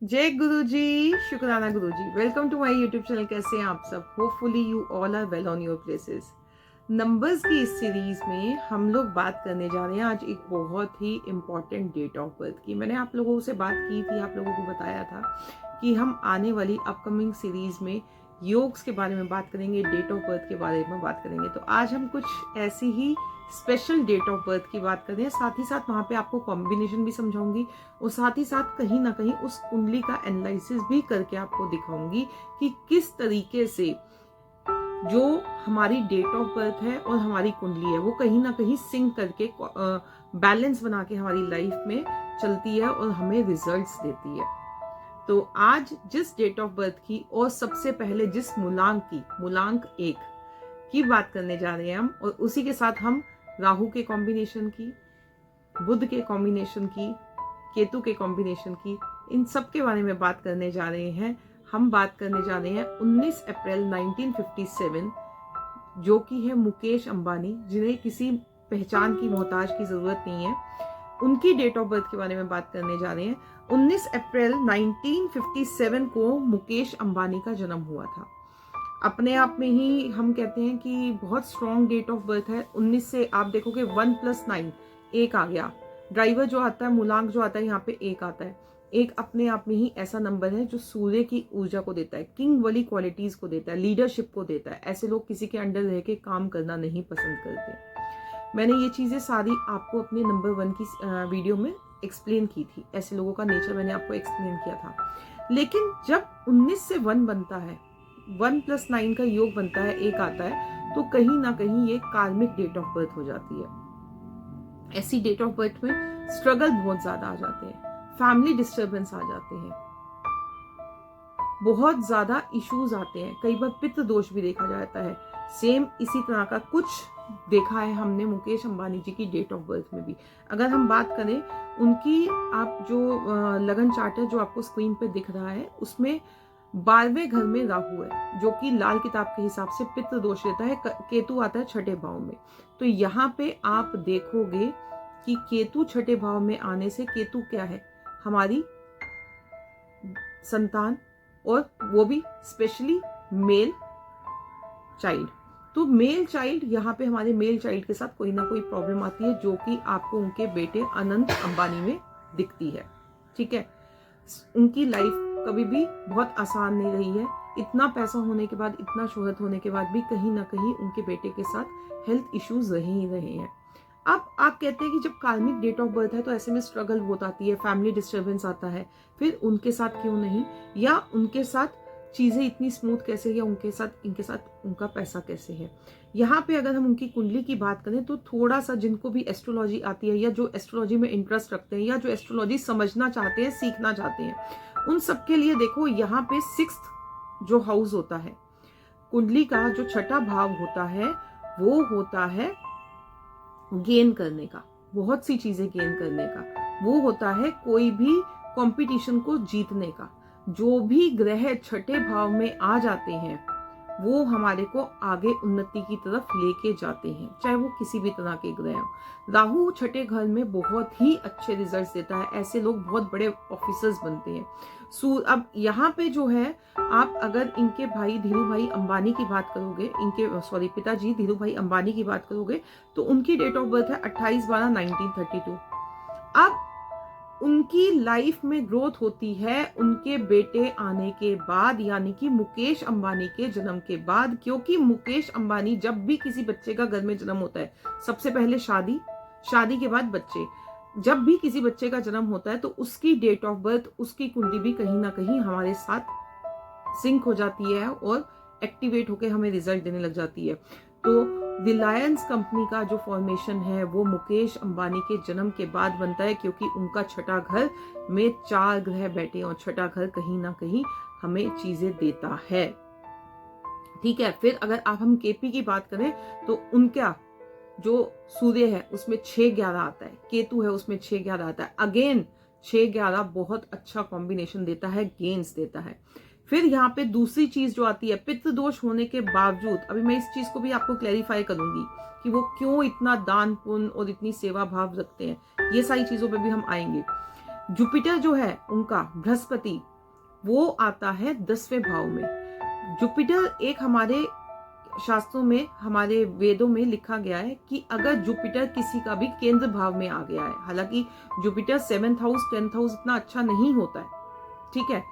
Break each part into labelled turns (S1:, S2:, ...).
S1: जय गुरु जी, शुक्राना Guru ji. Welcome to my YouTube channel. कैसे हैं आप सब? Hopefully you all are well on your places. Numbers की इस सीरीज में हम लोग बात करने जा रहे हैं आज एक बहुत ही इम्पॉर्टेंट डेट ऑफ बर्थ की। मैंने आप लोगों से बात की थी, आप लोगों को बताया था कि हम आने वाली अपकमिंग सीरीज में योग्स के बारे में बात करेंगे, डेट ऑफ बर्थ के बारे में बात करेंगे। तो आज हम कुछ ऐसी ही स्पेशल डेट ऑफ बर्थ की बात करें, साथ ही साथ वहां पे आपको कॉम्बिनेशन भी समझाऊंगी और साथ ही साथ कहीं ना कहीं उस कुंडली का एनालिसिस भी करके आपको दिखाऊंगी कि किस तरीके से जो हमारी डेट ऑफ बर्थ है और हमारी कुंडली है वो कहीं ना कहीं सिंक करके बैलेंस बना के हमारी लाइफ में चलती है और हमें रिजल्ट्स देती है। तो आज जिस डेट ऑफ बर्थ की और सबसे पहले जिस मूलांक 1 की बात करने जा रहे हैं हम, और उसी के साथ हम राहु के कॉम्बिनेशन की, बुध के कॉम्बिनेशन की, केतु के कॉम्बिनेशन की, इन सब के बारे में बात करने जा रहे हैं। हम बात करने जा रहे हैं 19 अप्रैल 1957, जो कि है मुकेश अंबानी, जिन्हें किसी पहचान की मोहताज की जरूरत नहीं है, उनकी डेट ऑफ बर्थ के बारे में बात करने जा रहे हैं। 19 अप्रैल 1957 को मुकेश अंबानी का जन्म हुआ था। अपने आप में ही हम कहते हैं कि बहुत स्ट्रॉन्ग डेट ऑफ बर्थ है। 19 से आप देखोगे 1 + 9 1 आ गया। ड्राइवर जो आता है, मूलांक जो आता है, यहाँ पे 1 आता है। एक अपने आप में ही ऐसा नंबर है जो सूर्य की ऊर्जा को देता है, किंग वाली क्वालिटीज को देता है, लीडरशिप को देता है। ऐसे लोग किसी के अंडर रह के काम करना नहीं पसंद करते। मैंने ये चीजें सारी आपको अपने नंबर 1 की वीडियो में एक्सप्लेन की थी। ऐसे लोगों का नेचर मैंने आपको एक्सप्लेन किया था। लेकिन जब 19 से 1 बनता है, 1 + 9 का योग बनता है, 1 आता है, तो कहीं ना कहीं ये कार्मिक डेट ऑफ बर्थ हो जाती है। ऐसी डेट ऑफ बर्थ में स्ट्रगल बहुत ज्यादा आ जाते हैं, फैमिली डिस्टर्बेंस आ जाते हैं, बहुत ज्यादा इश्यूज आते हैं, कई बार पितृ दोष भी देखा जाता है। सेम इसी तरह का कुछ देखा है हमने मुकेश अंबानी जी की डेट ऑफ बर्थ में भी। अगर हम बात करें उनकी, आप जो लगन चार्ट है जो आपको स्क्रीन पे दिख रहा है, उसमें 12वें घर में राहु है, जो कि लाल किताब के हिसाब से पितृ दोष देता है। केतु आता है 6ठे भाव में। तो यहाँ पे आप देखोगे कि केतु 6ठे भाव में आने से, केतु क्या है? हमारी संतान, और वो भी स्पेशली मेल चाइल्ड। तो मेल चाइल्ड, यहाँ पे हमारे मेल चाइल्ड के साथ कोई ना कोई प्रॉब्लम आती है, जो कि आपको उनके बेटे अनंत अंबानी में दिखती है। ठीक है, उनकी लाइफ कभी भी बहुत आसान नहीं रही है। इतना पैसा होने के बाद, इतना शोहरत होने के बाद भी कहीं ना कहीं उनके बेटे के साथ हेल्थ इश्यूज रहे ही रहे हैं। अब आप कहते हैं कि जब कार्मिक डेट ऑफ बर्थ है तो ऐसे में स्ट्रगल बहुत आती है, फैमिली डिस्टर्बेंस आता है, फिर उनके साथ क्यों नहीं, या उनके साथ चीजें इतनी स्मूथ कैसे, या उनके साथ उनका पैसा कैसे है। यहाँ पे अगर हम उनकी कुंडली की बात करें तो थोड़ा सा, जिनको भी एस्ट्रोलॉजी आती है, या जो एस्ट्रोलॉजी में इंटरेस्ट रखते हैं, या जो एस्ट्रोलॉजी समझना चाहते हैं, सीखना चाहते हैं, उन सबके लिए देखो, यहाँ पे 6th जो हाउस होता है कुंडली का, जो 6ठा भाव होता है, वो होता है गेन करने का, बहुत सी चीजें गेन करने का। वो होता है कोई भी कंपटीशन को जीतने का। जो भी ग्रह 6ठे भाव में आ जाते हैं वो हमारे को आगे उन्नति की तरफ लेके जाते हैं, चाहे वो किसी भी तरह के ग्रह हो। राहु 6ठे घर में बहुत ही अच्छे रिजल्ट्स देता है, ऐसे लोग बहुत बड़े ऑफिसर्स बनते हैं। अब यहाँ पे जो है, आप अगर इनके भाई धीरू भाई अंबानी की बात करोगे, इनके पिताजी धीरू भाई अंबानी की बात करोगे, तो उनकी डेट ऑफ बर्थ है 28/12/1932। अब उनकी लाइफ में ग्रोथ होती है उनके बेटे आने के बाद, यानी कि मुकेश अंबानी के जन्म के बाद। क्योंकि मुकेश अंबानी, जब भी किसी बच्चे का घर में जन्म होता है, सबसे पहले शादी, शादी के बाद बच्चे, जब भी किसी बच्चे का जन्म होता है तो उसकी डेट ऑफ बर्थ, उसकी कुंडली भी कहीं ना कहीं हमारे साथ सिंक हो जाती है और एक्टिवेट होकर हमें रिजल्ट देने लग जाती है। तो रिलायंस कंपनी का जो फॉर्मेशन है वो मुकेश अंबानी के जन्म के बाद बनता है, क्योंकि उनका 6ठा घर में 4 ग्रह बैठे हैं और 6ठा घर कहीं ना कहीं हमें चीजें देता है। ठीक है, फिर अगर आप हम केपी की बात करें तो उनका जो सूर्य है उसमें 6-11 आता है, केतु है उसमें 6-11 आता है। अगेन 6-11 बहुत अच्छा कॉम्बिनेशन देता है, गेन्स देता है। फिर यहाँ पे दूसरी चीज जो आती है, पितृदोष होने के बावजूद, अभी मैं इस चीज को भी आपको क्लैरिफाई करूंगी कि वो क्यों इतना दान पुण्य और इतनी सेवा भाव रखते हैं, ये सारी चीजों पे भी हम आएंगे। जुपिटर जो है उनका, बृहस्पति, वो आता है 10वें भाव में। जुपिटर एक हमारे शास्त्रों में, हमारे वेदों में लिखा गया है कि अगर जुपिटर किसी का भी केंद्र भाव में आ गया है, हालांकि Jupiter 7th house 10th house इतना अच्छा नहीं होता है, ठीक है,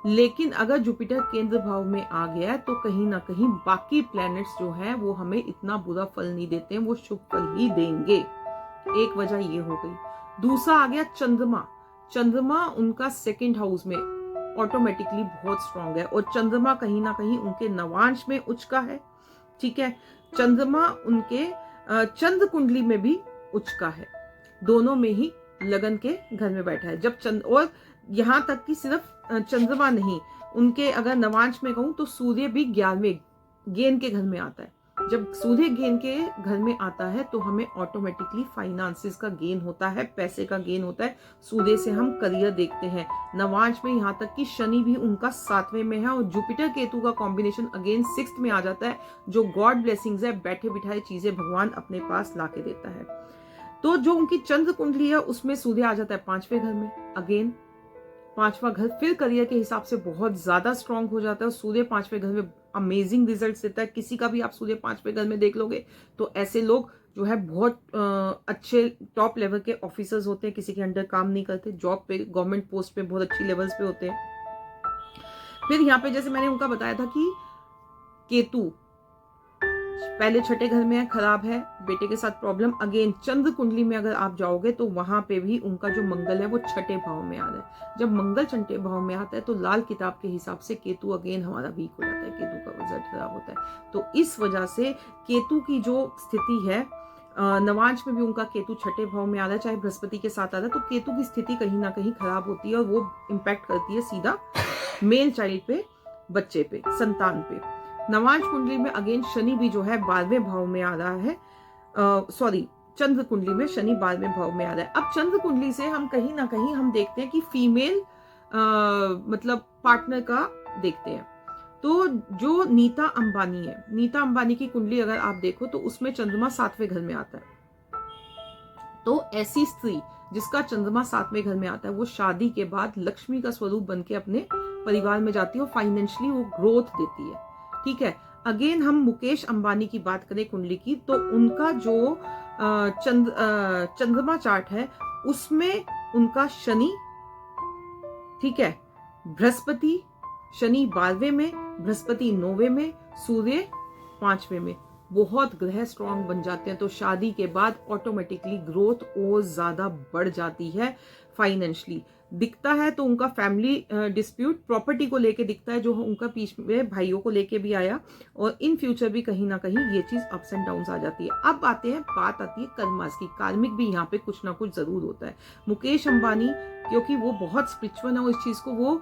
S1: लेकिन अगर जुपिटर केंद्र भाव में आ गया है तो कहीं ना कहीं बाकी प्लैनेट्स जो हैं वो हमें इतना बुरा फल नहीं देते हैं, वो शुभ फल ही देंगे। एक वजह ये हो गई। दूसरा आ गया चंद्रमा। चंद्रमा उनका 2nd हाउस में ऑटोमेटिकली बहुत स्ट्रांग है, और चंद्रमा कहीं ना कहीं उनके नवांश में उच्च का है, ठीक है। चंद्रमा उनके चंद्र कुंडली में भी उच्च का है, दोनों में ही लगन के घर में बैठा है। जब और यहां तक कि सिर्फ चंद्रमा नहीं, उनके अगर नवांश में कहूं तो सूर्य भी 11वें गेन के घर में आता है। जब सूर्य गेन के घर में आता है तो हमें ऑटोमेटिकली फाइनेंसेस का गेन होता है, पैसे का गेन होता है। सूर्य से हम करियर देखते हैं। नवांश में यहाँ तक कि शनि भी उनका 7वें में है, और जुपिटर केतु का कॉम्बिनेशन अगेन 6th में आ जाता है, जो गॉड ब्लेसिंग्स है, बैठे बिठाए चीजें भगवान अपने पास ला के देता है। तो जो उनकी चंद्र कुंडली है उसमें सूर्य आ जाता है 5वें घर में। अगेन 5वां घर फिर करियर के हिसाब से बहुत ज्यादा स्ट्रांग हो जाता है। सूर्य 5वें घर में अमेजिंग रिजल्ट देता है। किसी का भी आप सूर्य 5वें घर में देख लोगे तो ऐसे लोग जो है बहुत अच्छे टॉप लेवल के ऑफिसर्स होते हैं, किसी के अंडर काम नहीं करते, जॉब पे, गवर्नमेंट पोस्ट पे बहुत अच्छी लेवल्स पे होते हैं। फिर यहाँ पे जैसे मैंने उनका बताया था कि केतु पहले 6ठे घर में है, खराब है, बेटे के साथ प्रॉब्लम। अगेन चंद्र कुंडली में अगर आप जाओगे तो वहां पे भी उनका जो मंगल है वो 6ठे भाव में आ रहा है। जब मंगल 6ठे भाव में आता है तो लाल किताब के हिसाब से केतु अगेन हमारा वीक हो जाता है, केतु का रिजल्ट खराब होता है। तो इस वजह से केतु की जो स्थिति है, नवांश में भी उनका केतु 6ठे भाव में आ रहा है, चाहे बृहस्पति के साथ आ रहा है, तो केतु की स्थिति कहीं ना कहीं खराब होती है, और वो इम्पैक्ट करती है सीधा मेल चाइल्ड पे, बच्चे पे, संतान पे। नवांश कुंडली में अगेन शनि भी जो है 12वें भाव में आ रहा है, सॉरी चंद्र कुंडली में शनि 12वें भाव में आ रहा है। अब चंद्र कुंडली से हम कहीं ना कहीं हम देखते हैं कि फीमेल मतलब पार्टनर का देखते हैं। तो जो नीता अंबानी है, नीता अंबानी की कुंडली अगर आप देखो तो उसमें चंद्रमा 7वें घर में आता है। तो ऐसी स्त्री जिसका चंद्रमा 7वें घर में आता है वो शादी के बाद लक्ष्मी का स्वरूप बन के अपने परिवार में जाती है, और फाइनेंशियली वो ग्रोथ देती है, ठीक है। अगेन हम मुकेश अंबानी की बात करें कुंडली की, तो उनका जो चंद्रमा चार्ट है उसमें उनका शनि, ठीक है, बृहस्पति, शनि 12वें में, बृहस्पति 9वें में, सूर्य 5वें में, बहुत ग्रह स्ट्रांग बन जाते हैं। तो शादी के बाद ऑटोमेटिकली ग्रोथ और ज्यादा बढ़ जाती है। फाइनेंशियली दिखता है तो उनका फैमिली डिस्प्यूट प्रॉपर्टी को लेके दिखता है, जो उनका पीछे में भाइयों को लेके भी आया, और इन फ्यूचर भी कहीं ना कहीं ये चीज अप्स एंड डाउन्स आ जाती है। अब बात आती है कर्मास की। कार्मिक भी यहाँ पे कुछ ना कुछ जरूर होता है। मुकेश अंबानी क्योंकि वो बहुत स्पिरिचुअल है, इस चीज को वो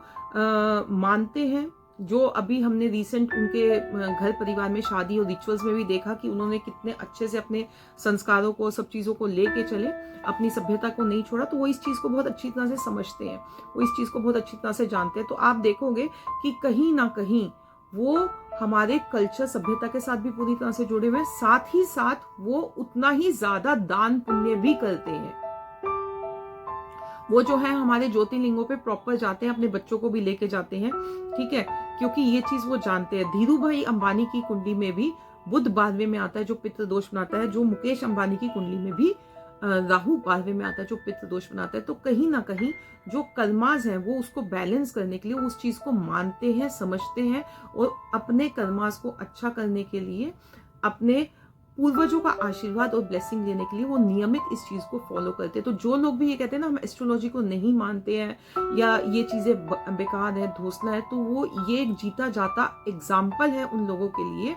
S1: मानते हैं। जो अभी हमने रिसेंट उनके घर परिवार में शादी और रिचुअल्स में भी देखा कि उन्होंने कितने अच्छे से अपने संस्कारों को, सब चीजों को लेके चले, अपनी सभ्यता को नहीं छोड़ा, तो वो इस चीज को बहुत अच्छी तरह से समझते हैं, वो इस चीज को बहुत अच्छी तरह से जानते हैं। तो आप देखोगे कि कहीं ना कहीं वो हमारे कल्चर, सभ्यता के साथ भी पूरी तरह से जुड़े हुए हैं, साथ ही साथ वो उतना ही ज्यादा दान पुण्य भी करते हैं। वो जो है हमारे ज्योतिर्लिंगों पे प्रॉपर जाते हैं, अपने बच्चों को भी लेके जाते हैं, ठीक है, क्योंकि ये चीज वो जानते हैं। धीरू भाई अंबानी की कुंडली में भी बुध 12वें में आता है, जो पितृ दोष बनाता है। जो मुकेश अंबानी की कुंडली में भी राहु 12वें में आता है, जो पितृ दोष बनाता है। तो कहीं ना कहीं जो कर्माज है वो उसको बैलेंस करने के लिए उस चीज को मानते हैं, समझते हैं, और अपने कर्माज को अच्छा करने के लिए, अपने पूर्वजों का आशीर्वाद और ब्लेसिंग लेने के लिए वो नियमित इस चीज को फॉलो करते हैं। तो जो लोग भी ये कहते हैं ना हम एस्ट्रोलॉजी को नहीं मानते हैं या ये चीजें बेकार है, धोसला है, तो वो ये एक जीता जाता एग्जाम्पल है उन लोगों के लिए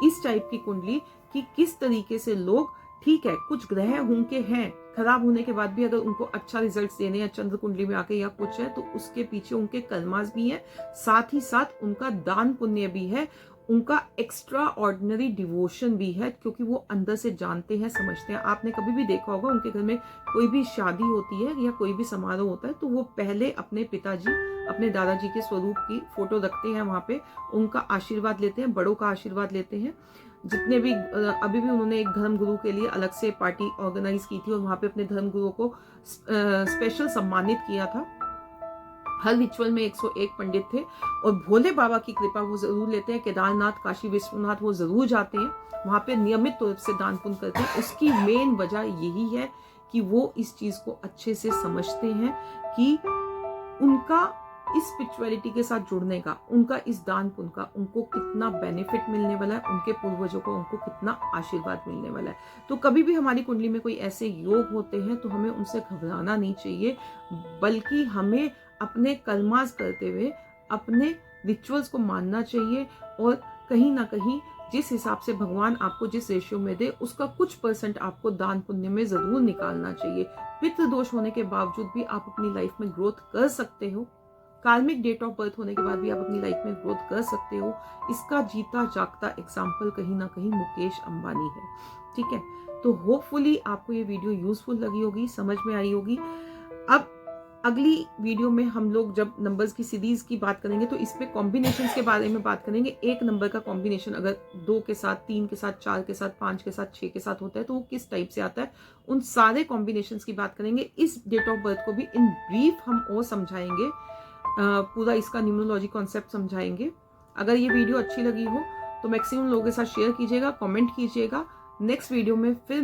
S1: इस टाइप की कुंडली कि किस तरीके से लोग, ठीक है, कुछ ग्रह उनके हैं खराब होने के बाद भी अगर उनको अच्छा रिजल्ट देने या चंद्र कुंडली में आके या कुछ है, तो उसके पीछे उनके कर्मास भी है, साथ ही साथ उनका दान पुण्य भी है, उनका एक्स्ट्रा ऑर्डिनरी डिवोशन भी है, क्योंकि वो अंदर से जानते हैं, समझते हैं। आपने कभी भी देखा होगा उनके घर में कोई भी शादी होती है या कोई भी समारोह होता है तो वो पहले अपने पिताजी, अपने दादाजी के स्वरूप की फोटो रखते हैं, वहां पे उनका आशीर्वाद लेते हैं, बड़ों का आशीर्वाद लेते हैं। जितने भी अभी भी उन्होंने एक धर्म गुरु के लिए अलग से पार्टी ऑर्गेनाइज की थी और वहां पे अपने धर्म गुरु को स्पेशल सम्मानित किया था। हर रिचुअल में 101 पंडित थे और भोले बाबा की कृपा वो जरूर लेते हैं। केदारनाथ, काशी विश्वनाथ वो जरूर जाते हैं, वहां पे नियमित तौर से दान पुण्य करते हैं। उसकी मेन वजह यही है कि वो इस चीज को अच्छे से समझते हैं कि उनका इस स्पिरिचुअलिटी के साथ जुड़ने का, उनका इस दान पुण्य का उनको कितना बेनिफिट मिलने वाला है, उनके पूर्वजों को उनको कितना आशीर्वाद मिलने वाला है। तो कभी भी हमारी कुंडली में कोई ऐसे योग होते हैं तो हमें उनसे घबराना नहीं चाहिए, बल्कि हमें अपने कर्मास करते हुए अपने रिचुअल्स को मानना चाहिए और कहीं ना कहीं जिस हिसाब से भगवान आपको जिस रेशियो में दे उसका कुछ % आपको दान पुण्य में जरूर निकालना चाहिए। पितृ दोष होने के बावजूद भी आप अपनी लाइफ में ग्रोथ कर सकते हो, कार्मिक डेट ऑफ बर्थ होने के बाद भी आप अपनी लाइफ में ग्रोथ कर सकते हो। इसका जीता जागता एग्जाम्पल कहीं ना कहीं मुकेश अंबानी है। ठीक है, तो होपफुली आपको ये वीडियो यूजफुल लगी होगी, समझ में आई होगी। अब अगली वीडियो में हम लोग जब नंबर्स की सीरीज की बात करेंगे तो इसमें कॉम्बिनेशंस के बारे में बात करेंगे। एक नंबर का कॉम्बिनेशन अगर 2 के साथ, 3 के साथ, 4 के साथ, 5 के साथ, 6 के साथ होता है तो वो किस टाइप से आता है, उन सारे कॉम्बिनेशंस की बात करेंगे। इस डेट ऑफ बर्थ को भी इन ब्रीफ हम और समझाएंगे, पूरा इसका न्यूमरोलॉजी कॉन्सेप्ट समझाएंगे। अगर ये वीडियो अच्छी लगी हो तो मैक्सिमम लोगों के साथ शेयर कीजिएगा, कमेंट कीजिएगा। नेक्स्ट वीडियो में फिर